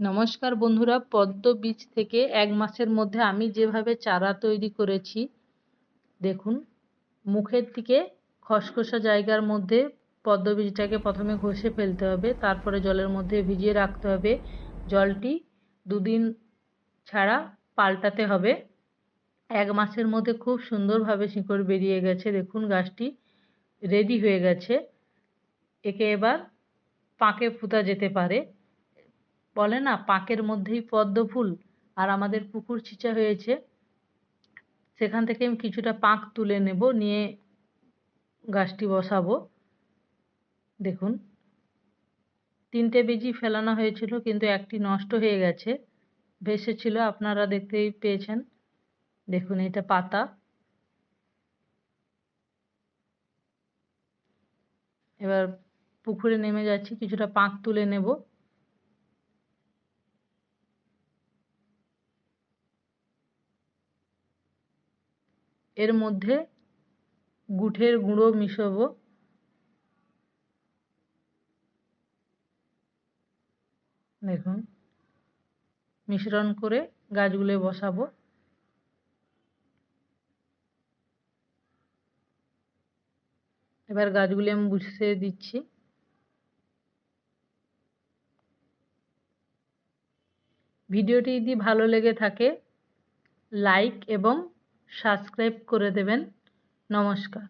নমস্কার বন্ধুরা, পদ্ম বীজ থেকে 1 মাসের মধ্যে আমি যেভাবে চারা তৈরি করেছি দেখুন। মুখের দিকে খসখসা জায়গার মধ্যে পদ্ম বীজটাকে প্রথমে ঘষে ফেলতে হবে, তারপরে জলের মধ্যে ভিজিয়ে রাখতে হবে। জলটি 2 দিন ছাড়া পাল্টাতে হবে। 1 মাসের মধ্যে খুব সুন্দরভাবে শিকড় বেরিয়ে গেছে। দেখুন গাছটি রেডি হয়ে গেছে। একে এবার পাকে পোঁতা যেতে পারে। বলে না, পাকের মধ্যেই পদ্ম ফুল। আর আমাদের পুকুর ছিঁচা হয়েছে, সেখান থেকে আমি কিছুটা পাক তুলে নেব, নিয়ে গাছটি বসাবো। দেখুন 3টে বীজই ফেলানো হয়েছিল, কিন্তু একটি নষ্ট হয়ে গেছে, ভেসেছিল, আপনারা দেখতেই পেয়েছেন। দেখুন এটা পাতা। এবার পুকুরে নেমে যাচ্ছি, কিছুটা পাক তুলে নেব। এর মধ্যে গুড়ের গুঁড়ো মিশাবো। দেখুন মিশ্রণ করে গাছগুলো বসাবো। এবার গাছগুলি আমি বসিয়ে দিচ্ছি। ভিডিওটি যদি ভালো লেগে থাকে লাইক এবং সাবস্ক্রাইব করে দেবেন। নমস্কার।